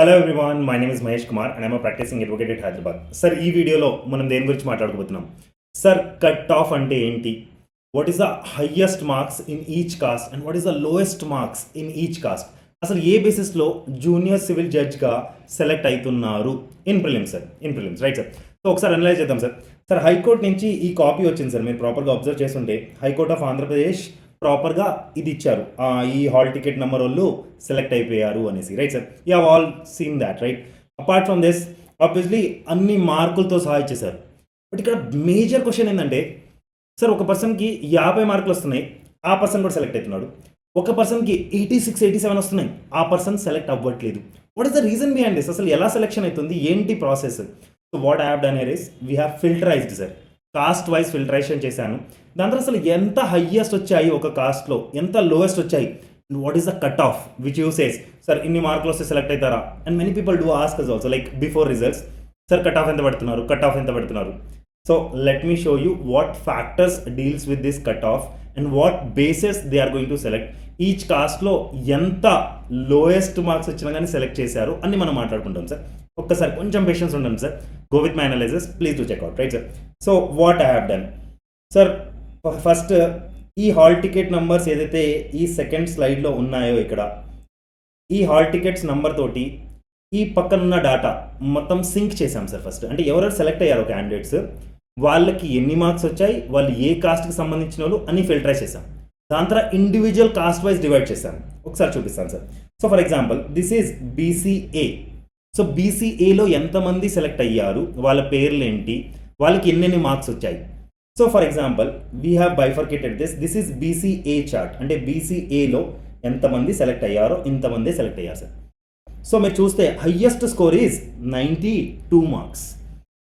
Hello everyone, my name is Mahesh Kumar and I'm practising advocate at Hyderabad. Sir, ఈ వీడియోలో మనం దేని గురించి మాట్లాడుకోబోతున్నాం? సార్, కట్ ఆఫ్ అంటే ఏంటి? What is the highest marks in each cost and what is the lowest marks in each cost? అసలు ఏ బేసిస్లో junior civil జడ్జ్గా select అవుతున్నారు in prelims sir, in prelims, right sir. So ఒకసారి analyse చేద్దాం sir. Sir, high court నుంచి ఈ copy వచ్చింది sir, మీరు ప్రాపర్గా అబ్జర్వ్ చేస్తుంటే హైకోర్ట్ ఆఫ్ ఆంధ్రప్రదేశ్ ప్రాపర్గా ఇది ఇచ్చారు, ఈ హాల్ టికెట్ నెంబర్ వాళ్ళు సెలెక్ట్ అయిపోయారు అనేసి, right sir. You have all seen that, right? Apart from this obviously అన్ని మార్కులతో సహా ఇచ్చేశారు. బట్ ఇక్కడ మేజర్ క్వశ్చన్ ఏంటంటే, సార్ ఒక పర్సన్కి 50 మార్కులు వస్తున్నాయి, ఆ పర్సన్ కూడా సెలెక్ట్ అవుతున్నాడు. ఒక పర్సన్కి 86, 87 వస్తున్నాయి, ఆ పర్సన్ సెలెక్ట్ అవ్వట్లేదు. What is the reason behind this? అసలు ఎలా సెలెక్షన్ అవుతుంది, ఏంటి process? So what I have done here is we have filterised sir, caste wise filtration చేశాను. దాని తర్వాత అసలు ఎంత హయ్యెస్ట్ వచ్చాయి ఒక కాస్ట్లో, ఎంత లోయెస్ట్ వచ్చాయి, what is the cut off which you says sir ఇన్ని మార్కులు వస్తే సెలెక్ట్ అవుతారా? And many people do ask us also like before results, sir cut off ఎంత పెడుతున్నారు, కట్ ఆఫ్ ఎంత పెడుతున్నారు? So let me show you what factors deals with this cut off and what bases they are going to select. Each కాస్ట్లో ఎంత lowest marks వచ్చినా కానీ select చేశారు అని మనం మాట్లాడుకుంటాం సార్. ఒక్కసారి కొంచెం పేషెన్స్ ఉండండి sir, go with my analysis, please to checkout, right sir. So what I have done sir, first ఈ హాల్ టికెట్ నంబర్స్ ఏదైతే ఈ సెకండ్ స్లైడ్లో ఉన్నాయో ఇక్కడ, ఈ హాల్ టికెట్స్ నంబర్ తోటి ఈ పక్కనున్న డేటా మొత్తం సింక్ చేశాం సార్. ఫస్ట్ అంటే ఎవరెవరు సెలెక్ట్ అయ్యారో క్యాండిడేట్స్, వాళ్ళకి ఎన్ని మార్క్స్ వచ్చాయి, వాళ్ళు ఏ కాస్ట్కి సంబంధించిన వాళ్ళు అని ఫిల్టరైజ్ చేశాం. దాని తర్వాత ఇండివిజువల్ కాస్ట్ వైజ్ డివైడ్ చేశాం. ఒకసారి చూపిస్తాను sir. So for example this is BCA. So బీసీఏలో ఎంతమంది సెలెక్ట్ అయ్యారు, వాళ్ళ పేర్లు ఏంటి, వాళ్ళకి ఎన్నెన్ని మార్క్స్ వచ్చాయి. So for example we have bifurcated this is BCA chart. అంటే బీసీఏలో ఎంతమంది సెలెక్ట్ అయ్యారో ఇంతమంది సెలెక్ట్ అయ్యారు సార్. సో మీరు చూస్తే highest score is 92 marks.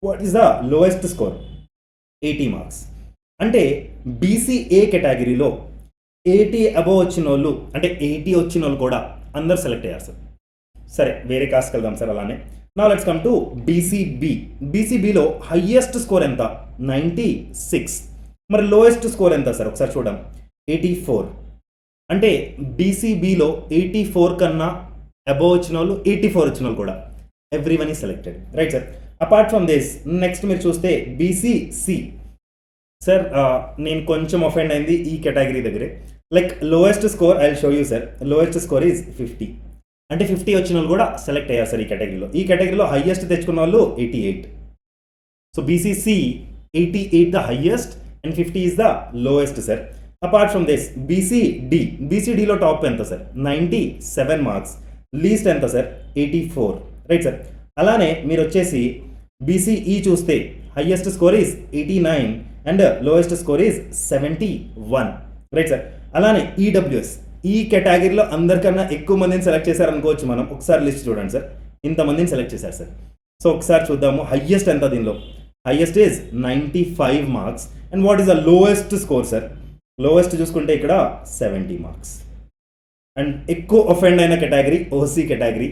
What is the lowest score? 80 marks. అంటే బీసీఏ కేటగిరీలో 80 అబోవ్ వచ్చిన వాళ్ళు, అంటే 80 వచ్చిన వాళ్ళు కూడా అందరు సెలెక్ట్ అయ్యారు సార్. సరే, వేరే కాస్ట్కి వెళ్దాం సార్. అలానే now let's come to BCB. బీసీబీలో హయ్యెస్ట్ స్కోర్ ఎంత? 96. మరి లోయెస్ట్ స్కోర్ ఎంత సార్? ఒకసారి చూద్దాం, 84. అంటే బీసీబీలో 84 కన్నా అబోవ్ వచ్చిన వాళ్ళు, 84 వచ్చిన వాళ్ళు కూడా ఎవ్రీ వన్ ఈ selected, right sir. Apart from this next మీరు చూస్తే బీసీసీ సార్, నేను కొంచెం అఫెండ్ అయింది ఈ కేటగిరీ దగ్గరే. Like lowest score I will show you sir. Lowest score is 50. అంటే 50 వచ్చిన వాళ్ళు కూడా సెలెక్ట్ అయ్యారు సార్ ఈ కేటగిరీలో. ఈ కేటగిరీలో హయ్యెస్ట్ తెచ్చుకున్న వాళ్ళు 88. So BCC 88 the highest and 50 is the lowest sir. Apart from this BCD. బీసీడీలో టాప్ ఎంత సార్? 97 మార్క్స్. లీస్ట్ ఎంత సార్? 84, right sir. అలానే మీరు వచ్చేసి బీసీఈ చూస్తే highest score is 89 and lowest score is 71, right sir. అలానే ఈడబ్ల్యూఎస్, ఈ కేటగిరీలో అందరికన్నా ఎక్కువ మందిని సెలెక్ట్ చేశారనుకోవచ్చు మనం. ఒకసారి లిస్ట్ చూడండి సార్, ఇంతమందిని సెలెక్ట్ చేశారు సార్. సో ఒకసారి చూద్దాము హయ్యెస్ట్ ఎంత దీనిలో. Highest is 95 marks. And what is the lowest score sir? Lowest చూసుకుంటే ఇక్కడ 70 మార్క్స్. అండ్ ఎక్కువ ఒఫెండ్ అయిన కేటగిరీ ఓసీ కేటగిరీ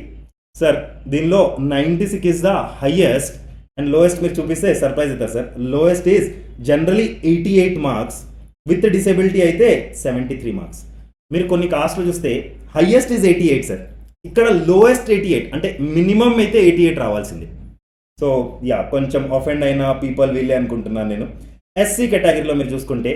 సార్. దీనిలో 96 is the highest and lowest మీరు చూపిస్తే సర్ప్రైజ్ అవుతారు sir. Lowest is generally 88 marks, with disability అయితే 73 marks. మీరు కొన్ని కాస్ట్లు చూస్తే హయ్యెస్ట్ ఈజ్ 88 సార్, ఇక్కడ లోయెస్ట్ 88. అంటే మినిమం అయితే 88 రావాల్సింది. సో యా, కొంచెం అఫెండ్ అయిన పీపుల్ వీళ్ళే అనుకుంటున్నాను నేను. ఎస్సీ కేటగిరీలో మీరు చూసుకుంటే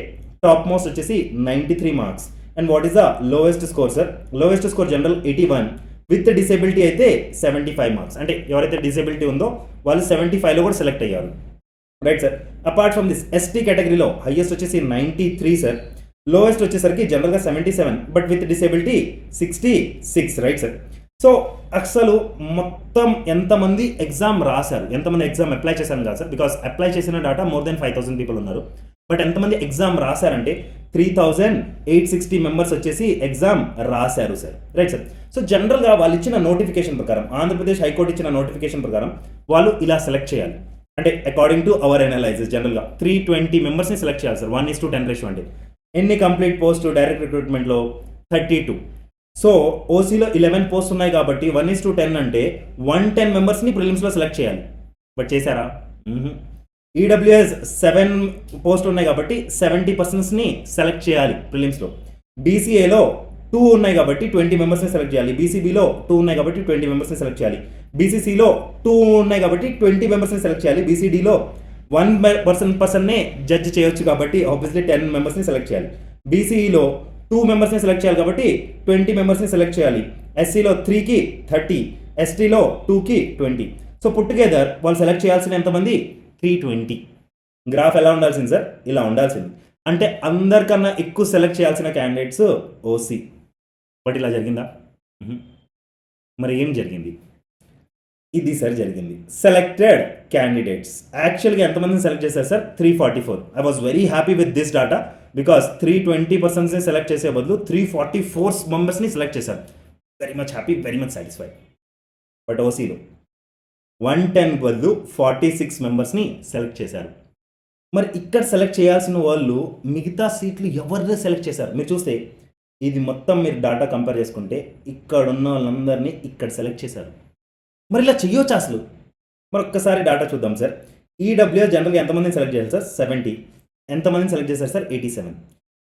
టాప్ మోస్ట్ వచ్చేసి 93 marks. And what is the lowest score sir? Lowest score general 81, with disability అయితే 75 మార్క్స్. అంటే ఎవరైతే డిసేబిలిటీ ఉందో వాళ్ళు 75లో కూడా సెలెక్ట్ అయ్యారు, right sir. Apart from this ST కేటగిరీలో హయ్యెస్ట్ వచ్చేసి 93 సార్. లోయెస్ట్ వచ్చేసరికి జనరల్గా 77, but with disability 66, right sir. So అసలు మొత్తం ఎంతమంది ఎగ్జామ్ రాశారు, ఎంతమంది ఎగ్జామ్ అప్లై చేశారు కాదు సార్, బికాస్ అప్లై చేసిన డేటా మోర్ దెన్ 5000 పీపుల్ ఉన్నారు. బట్ ఎంతమంది ఎగ్జామ్ రాశారంటే 3860 మెంబర్స్ వచ్చేసి ఎగ్జామ్ రాశారు సార్, రైట్ సార్. సో జనరల్గా వాళ్ళు ఇచ్చిన నోటిఫికేషన్ ప్రకారం, ఆంధ్రప్రదేశ్ హైకోర్టు ఇచ్చిన నోటిఫికేషన్ ప్రకారం వాళ్ళు ఇలా సెలెక్ట్ చేయాలి. అంటే అకార్డింగ్ టు అవర్ అనాలైసిస్ జనరల్గా 320 మెంబర్స్ని సెలెక్ట్ చేయాలి సార్. 1:10 రేషియో. అంటే ఎన్ని కంప్లీట్ పోస్ట్ డైరెక్ట్ రిక్రూట్మెంట్లో 32. సో ఓసీలో 11 పోస్ట్ ఉన్నాయి కాబట్టి 1:10 అంటే 110 మెంబర్స్ని ప్రిలిమ్స్లో సెలెక్ట్ చేయాలి. బట్ చేశారా? ఈడబ్ల్యూఎస్ 7 పోస్ట్ ఉన్నాయి కాబట్టి 70 పర్సన్స్ని సెలెక్ట్ చేయాలి ప్రిలిమ్స్లో. బీసీఏలో టూ ఉన్నాయి కాబట్టి 20 మెంబర్స్ని సెలెక్ట్ చేయాలి. బీసీబీలో 2 ఉన్నాయి కాబట్టి 20 మెంబర్స్ని సెలెక్ట్ చేయాలి. బీసీసీలో 2 ఉన్నాయి కాబట్టి 20 మెంబర్స్ని సెలెక్ట్ చేయాలి. బీసీడీలో 1 పర్సన్నే జడ్జ్ చేయొచ్చు కాబట్టి ఆబ్వియస్లీ 10 మెంబర్స్ని సెలెక్ట్ చేయాలి. బీసీఈలో 2 మెంబర్స్ని సెలెక్ట్ చేయాలి కాబట్టి 20 మెంబర్స్ని సెలెక్ట్ చేయాలి. ఎస్సీలో 3కి 30, ఎస్టీలో 2కి 20. సో పుట్ టుగెదర్ వాళ్ళు సెలెక్ట్ చేయాల్సిన ఎంతమంది? 320. గ్రాఫ్ ఎలా ఉండాల్సింది సార్? ఇలా ఉండాల్సింది. అంటే అందరికన్నా ఎక్కువ సెలెక్ట్ చేయాల్సిన క్యాండిడేట్స్ ఓసీ. బట్ ఇలా జరిగిందా? మరి ఏం జరిగింది? ఇది సార్ జరిగింది. సెలెక్టెడ్ క్యాండిడేట్స్ యాక్చువల్గా ఎంతమందిని సెలెక్ట్ చేశారు sir? 344. I was very happy with this data because 320 select చేసే బదులు 344 మెంబర్స్ని సెలెక్ట్ చేశారు. Very much happy, very much satisfied. But ఓసీలో 110 బదులు 46 మెంబర్స్ని సెలెక్ట్ చేశారు. మరి ఇక్కడ సెలెక్ట్ చేయాల్సిన వాళ్ళు మిగతా సీట్లు ఎవరిని సెలెక్ట్ చేశారు? మీరు చూస్తే ఇది మొత్తం మీరు డాటా కంపేర్ చేసుకుంటే ఇక్కడ ఉన్న వాళ్ళందరినీ ఇక్కడ సెలెక్ట్ చేశారు. మరి ఇలా చెయ్యొచ్చు అసలు? మరి ఒక్కసారి డాటా చూద్దాం సార్. ఈడబ్ల్యూఎస్ జనరల్గా ఎంతమందిని సెలెక్ట్ చేశారు సార్? 70. ఎంతమందిని సెలెక్ట్ చేశారు సార్? 87.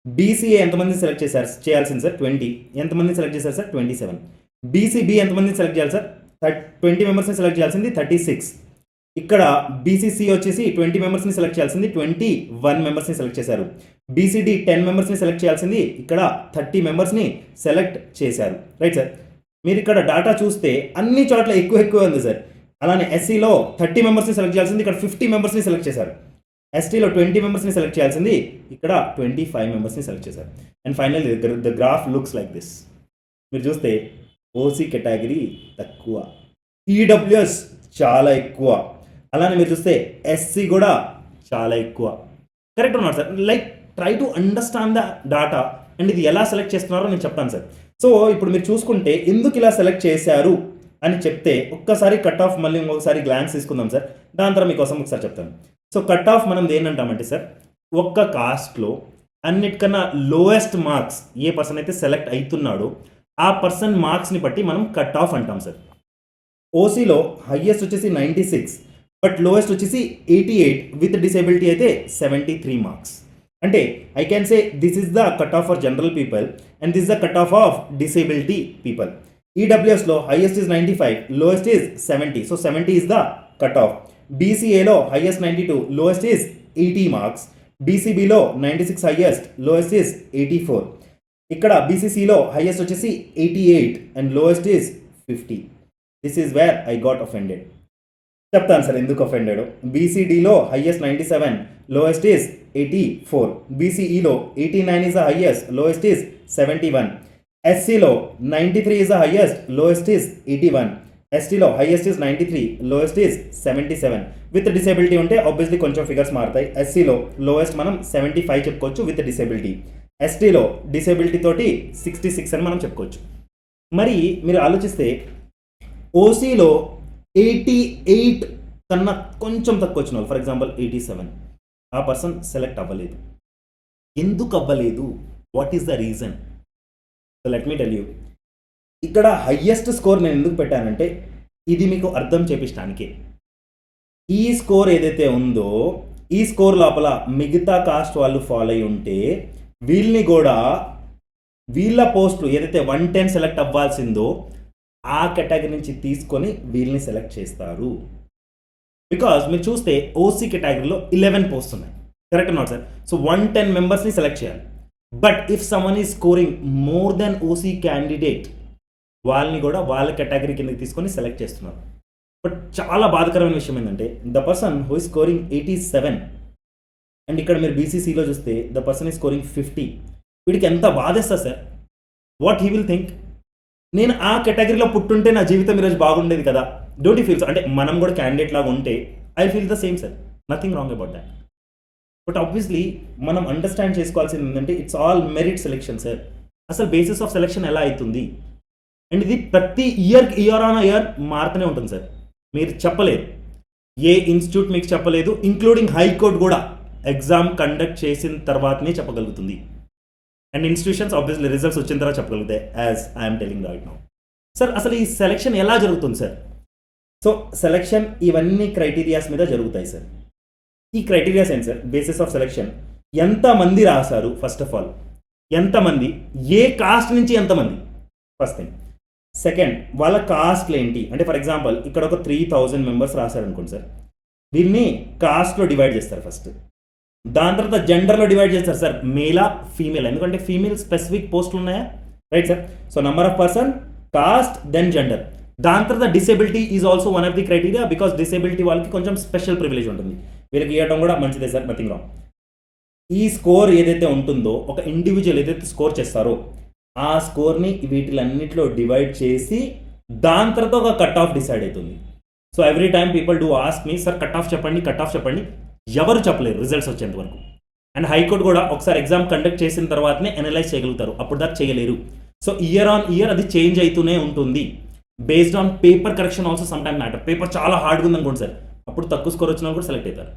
బీసీఏ ఎంతమందిని సెలెక్ట్ చేశారు చేయాల్సింది సార్? 20. ఎంతమందిని సెలెక్ట్ చేశారు సార్? 27. బీసీబీ ఎంతమందిని సెలెక్ట్ చేయాలి సార్? 20 మెంబర్స్ని సెలెక్ట్ చేయాల్సింది 36. ఇక్కడ బీసీసీ వచ్చేసి 20 మెంబర్స్ని సెలెక్ట్ చేయాల్సింది 21 మెంబర్స్ని సెలెక్ట్ చేశారు. బీసీడీ 10 మెంబర్స్ని సెలెక్ట్ చేయాల్సింది ఇక్కడ 30 మెంబర్స్ని సెలెక్ట్ చేశారు. Right sir. మీరు ఇక్కడ డాటా చూస్తే అన్ని చోట్ల ఎక్కువ ఉంది సార్. అలానే ఎస్సీలో 30 మెంబర్స్ని సెలెక్ట్ చేయాల్సింది ఇక్కడ 50 మెంబర్స్ని సెలెక్ట్ చేశారు. ఎస్టీలో 20 మెంబర్స్ని సెలెక్ట్ చేయాల్సింది ఇక్కడ 25 మెంబర్స్ని సెలెక్ట్ చేశారు. And finally the graph looks like this. మీరు చూస్తే ఓసీ కేటగిరీ తక్కువ, ఈడబ్ల్యూఎస్ చాలా ఎక్కువ, అలానే మీరు చూస్తే ఎస్సీ కూడా చాలా ఎక్కువ. కరెక్ట్ ఉన్నారు sir. Like try to understand the data and ఇది ఎలా సెలెక్ట్ చేస్తున్నారో నేను చెప్తాను సార్. సో ఇప్పుడు మీరు చూసుకుంటే ఎందుకు ఇలా సెలెక్ట్ చేశారు అని చెప్తే ఒక్కసారి కట్ ఆఫ్ మళ్ళీ ఇంకొకసారి గ్లాన్స్ తీసుకుందాం సార్. దాని తర్వాత మీకోసం ఒకసారి చెప్తాను. సో కట్ ఆఫ్ మనం దేనంటామంటే సార్, ఒక్క కాస్ట్లో అన్నిటికన్నా లోయెస్ట్ మార్క్స్ ఏ పర్సన్ అయితే సెలెక్ట్ అవుతున్నాడో ఆ పర్సన్ మార్క్స్ని బట్టి మనం కట్ ఆఫ్ అంటాం సార్. ఓసీలో హయ్యెస్ట్ వచ్చేసి 96 బట్ లోయెస్ట్ వచ్చేసి 88 విత్ డిసేబిలిటీ అయితే 73 మార్క్స్. అంటే I can say this is the cut off for general people and this the cut off of disability people. ఈడబ్ల్యూఎస్లో highest is 95, lowest is 70, so 70 is the cut off. బీసీఏలో highest 92, lowest is 80 marks. బీసీబీలో 96 highest, lowest is 84. ఇక్కడ బీసీసీలో highest వచ్చేసి 88 and lowest is 50. This is where I got offended. చెప్తాను sir ఎందుకు offended. బీసీడీలో highest 97, lowest is 84. బీసీఈలో 89 is the highest, lowest is 71. ఎస్సీలో 93 is the highest, lowest is 81. ఎస్టీలో highest is 93, lowest is 77. With disability ఉంటే obviously కొంచెం figures మారుతాయి. ఎస్సీలో లోయెస్ట్ మనం 75 చెప్పుకోవచ్చు విత్ డిసేబిలిటీ. ఎస్టీలో డిసేబిలిటీ తోటి 66 అని మనం చెప్పుకోవచ్చు. మరి మీరు ఆలోచిస్తే ఓసీలో 88 కన్నా కొంచెం తక్కువ వచ్చిన వాళ్ళు, ఫర్ ఎగ్జాంపుల్ 87, ఆ పర్సన్ సెలెక్ట్ అవ్వలేదు. ఎందుకు అవ్వలేదు? What is the reason? So let me tell you. ఇక్కడ హయ్యెస్ట్ స్కోర్ నేను ఎందుకు పెట్టానంటే ఇది మీకు అర్థం చేపించడానికే. ఈ స్కోర్ ఏదైతే ఉందో ఈ స్కోర్ లోపల మిగతా కాస్ట్ వాళ్ళు ఫాలో అయి ఉంటే వీళ్ళని కూడా వీళ్ళ పోస్టులు ఏదైతే 110 సెలెక్ట్ అవ్వాల్సిందో ఆ కేటగిరీ నుంచి తీసుకొని వీళ్ళని సెలెక్ట్ చేస్తారు. బికాజ్ మీరు చూస్తే ఓసీ కేటగిరీలో 11 పోస్ట్ ఉన్నాయి. Correct not sir? సో 110 మెంబర్స్ని సెలెక్ట్ చేయాలి. But if someone is scoring more than OC candidate వాళ్ళని కూడా వాళ్ళ కేటగిరీ కిందకి తీసుకొని సెలెక్ట్ చేస్తున్నారు. బట్ చాలా బాధాకరమైన విషయం ఏంటంటే the person who is scoring 87 and ఇక్కడ మీరు బీసీసీలో చూస్తే ద పర్సన్ ఈజ్ స్కోరింగ్ 50. వీడికి ఎంత బాధేస్తా sir? What he will think? నేను ఆ కేటగిరీలో పుట్టుంటే నా జీవితం ఈరోజు బాగుండేది కదా. Don't you feel so? అంటే మనం కూడా క్యాండిడేట్ లాగా ఉంటే I feel the same sir. Nothing wrong about that. But obviously మనం అండర్స్టాండ్ చేసుకోవాల్సింది ఏంటంటే it's all merit selection sir. అసలు బేసిస్ ఆఫ్ సెలెక్షన్ ఎలా అవుతుంది అండ్ ఇది ప్రతి ఇయర్ ఆన్ ఇయర్ మారుతూనే ఉంటుంది సార్. మీరు చెప్పలేరు, ఏ ఇన్స్టిట్యూట్ మీకు చెప్పలేదు, ఇంక్లూడింగ్ హైకోర్టు కూడా ఎగ్జామ్ కండక్ట్ చేసిన తర్వాతనే చెప్పగలుగుతుంది. అండ్ ఇన్స్టిట్యూషన్స్ ఆబ్వియస్లీ రిజల్ట్స్ వచ్చిన తర్వాత చెప్పగలుగుతాయి, as I'm telling right now. Sir అసలు ఈ సెలెక్షన్ ఎలా జరుగుతుంది సార్? సో సెలెక్షన్ ఇవన్నీ క్రైటీరియాస్ మీద జరుగుతాయి సార్. ఈ క్రైటీరియాస్ ఏంటి సార్? బేసిస్ ఆఫ్ సెలెక్షన్ ఎంతమంది రాశారు, ఫస్ట్ ఆఫ్ ఆల్ ఎంతమంది, ఏ కాస్ట్ నుంచి ఎంతమంది, ఫస్ట్ థింగ్. సెకండ్, వాళ్ళ కాస్ట్లు ఏంటి అంటే ఫర్ ఎగ్జాంపుల్ ఇక్కడ ఒక 3000 మెంబర్స్ రాశారనుకోండి సార్, దీన్ని కాస్ట్లో డివైడ్ చేస్తారు ఫస్ట్. దాని తర్వాత జెండర్లో డివైడ్ చేస్తారు సార్, మేలా ఫీమేల్, ఎందుకంటే ఫీమేల్ స్పెసిఫిక్ పోస్టులు ఉన్నాయా, right sir. So number of person, caste, then gender. దాని తర్వాత disability is also one of the criteria, because disability వాళ్ళకి కొంచెం స్పెషల్ ప్రివిలేజ్ ఉంటుంది, వీళ్ళకి ఇవ్వడం కూడా మంచిదే సార్, నథింగ్ రాంగ్. ఈ స్కోర్ ఏదైతే ఉంటుందో, ఒక ఇండివిజువల్ ఏదైతే స్కోర్ చేస్తారో ఆ స్కోర్ని వీటిలన్నిటిలో డివైడ్ చేసి దాని తర్వాత ఒక కట్ ఆఫ్ డిసైడ్ అవుతుంది. So every time people do ask me, sir cut of చెప్పండి, కట్ ఆఫ్ చెప్పండి, ఎవరు చెప్పలేరు రిజల్ట్స్ వచ్చేంత వరకు. అండ్ హైకోర్టు కూడా ఒకసారి ఎగ్జామ్ కండక్ట్ చేసిన తర్వాతనే అనలైజ్ చేయగలుగుతారు, అప్పుడు దాకా చేయలేరు. సో ఇయర్ ఆన్ ఇయర్ అది చేంజ్ అవుతూనే ఉంటుంది. Based on paper correction also some time matter. Paper చాలా హార్డ్గా ఉందనుకోండి సార్, అప్పుడు తక్కువ స్కోర్ వచ్చిన వాళ్ళు కూడా సెలెక్ట్ అవుతారు.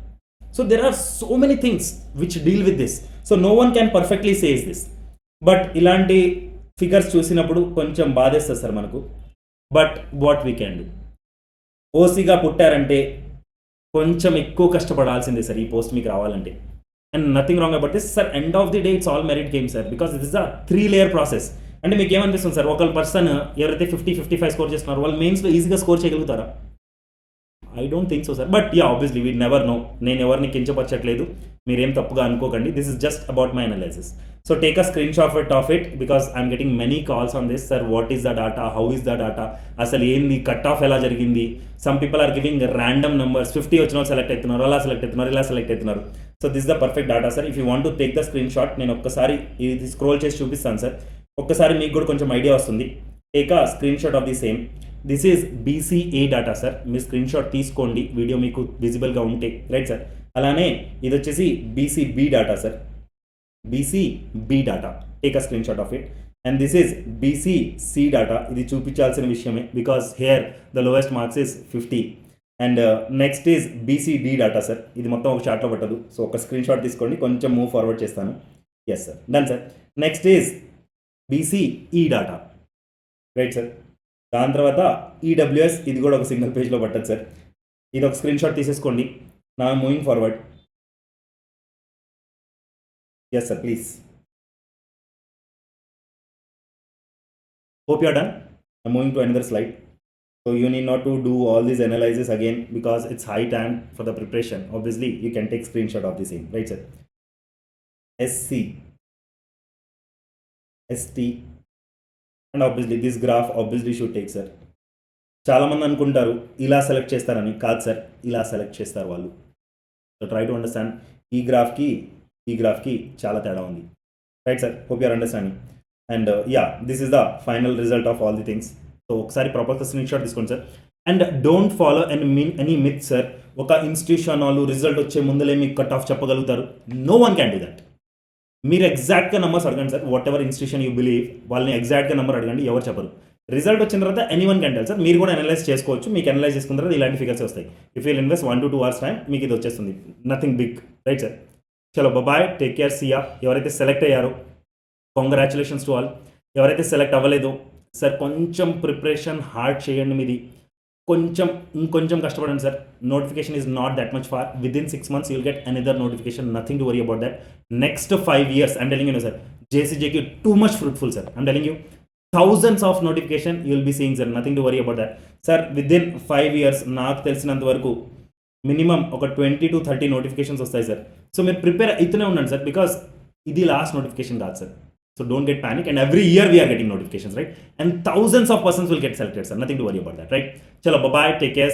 So there are so many things which deal with this. So no one can perfectly says this. But ఇలాంటి ఫిగర్స్ చూసినప్పుడు కొంచెం బాధేస్తుంది సార్ మనకు. But what we can do, ఓసీగా పుట్టారంటే కొంచెం ఎక్కువ కష్టపడాల్సిందే సార్ ఈ పోస్ట్ మీకు రావాలంటే. And nothing wrong about this sir, end of the day it's all merit game sir, because it is a 3 layer process. అంటే మీకు ఏమనిపిస్తుంది సార్, ఒక పర్సన్ ఎవరైతే 50-55 స్కోర్ చేస్తున్నారో వాళ్ళు మెయిన్స్లో ఈజీగా స్కోర్ చేయగలుగుతారా? I don't think so sir. But yeah obviously we never know. నేను ఎవరిని కించపరచట్లేదు, మీరేం తప్పుగా అనుకోకండి. This is just about my analysis. So take a screenshot of it, because I'm getting many calls on this. Sir what is the data, how is the data, అసలు ఏంది, cut off ఎలా జరిగింది. Some people are giving random numbers, 50 వచ్చిన వాళ్ళు select అవుతున్నారు, అలా select అవుతున్నారు, ఇలా సెలెక్ట్ అవుతున్నారు. So this the perfect data sir. If you want to take the screen shot, నేను ఒక్కసారి ఇది స్క్రోల్ చేసి చూపిస్తాను సార్, ఒక్కసారి మీకు కూడా కొంచెం ఐడియా వస్తుంది. Take a screenshot of the same. This is BCA data sir. మీరు స్క్రీన్ షాట్ తీసుకోండి, వీడియో మీకు విజిబుల్గా ఉంటే, రైట్ సార్. అలానే ఇది వచ్చేసి BCB data sir, BCB data, take a screenshot of it. And this is BCC data. ఇది చూపించాల్సిన విషయమే, because here the lowest marks is 50. And next is BCD data sir. ఇది మొత్తం ఒక షాట్లో పట్టదు, సో ఒక స్క్రీన్ షాట్ తీసుకోండి, కొంచెం మూవ్ ఫార్వర్డ్ చేస్తాను. Yes sir, done sir. Next is BCE data, right sir. దాని తర్వాత ఈడబ్ల్యూఎస్, ఇది కూడా ఒక సింగిల్ పేజ్లో పట్టదు సార్. ఇది ఒక స్క్రీన్ షాట్ తీసేసుకోండి. నా moving forward. Yes sir, please. Hope you are done. I'm moving to another slide. So you need not to do all these analysis again, because it's high time for the preparation. Obviously, you can take screenshot of the same, right sir? SC, ST, and obviously this graph obviously should take sir. చాలా మంది అనుకుంటారు ఇలా select చేస్తారని, కాదు sir, ఇలా select చేస్తారు వాళ్ళు. So try to understand, ఈ గ్రాఫ్కి చాలా తేడా ఉంది, right sir. Hope you are understanding. And yeah, this is the final result of all the things. So ఒకసారి ప్రాపర్గా స్క్రీన్ షాట్ తీసుకోండి sir. And don't follow any myth sir. ఒక institution వాళ్ళు result వచ్చే ముందులే మీకు కట్ ఆఫ్ చెప్పగలుగుతారు. No one can do that. మీరు ఎగ్జాక్ట్గా నెంబర్స్ అడగండి sir. Whatever institution you believe, వాళ్ళని ఎగ్జాక్ట్గా నెంబర్ అడగండి, ఎవరు చెప్పరు. రిజల్ట్ వచ్చిన తర్వాత any one can tell sir. మీరు కూడా అనలైజ్ చేసుకోవచ్చు. మీకు అనలైజ్ చేసుకున్న తర్వాత ఇలాంటి ఫిగర్స్ వస్తాయి. If you invest 1 to 2 hours time, మీకు ఇది వచ్చేస్తుంది. Nothing big, right sir. చలో బాయ్, టేక్ కేర్, సియా. ఎవరైతే సెలెక్ట్ అయ్యారో కంగ్రాచులేషన్స్ టు ఆల్. ఎవరైతే సెలెక్ట్ అవ్వలేదో సార్, కొంచెం ప్రిపరేషన్ హార్డ్ చేయండి మీది, ఇంకొంచెం కష్టపడండి సార్. Notification is not that much far. Within 6 months you'll get another notification. Nothing to worry about that. Next 5 years, I'm telling you, sir, JCJQ too much fruitful, sir. I'm telling you, thousands of notification you'll be seeing, sir. Nothing to worry about that, sir. Within 5 years నాకు తెలిసినంత వరకు minimum ఒక 20 to 30 notifications వస్తాయి sir. So మీరు prepare అవుతూనే ఉండండి sir, because ఇది last notification కాదు sir. So don't get panic, and every year we are getting notifications, right? And thousands of persons will get selected, sir. Nothing to worry about that, right? Chalo, bye-bye, take care.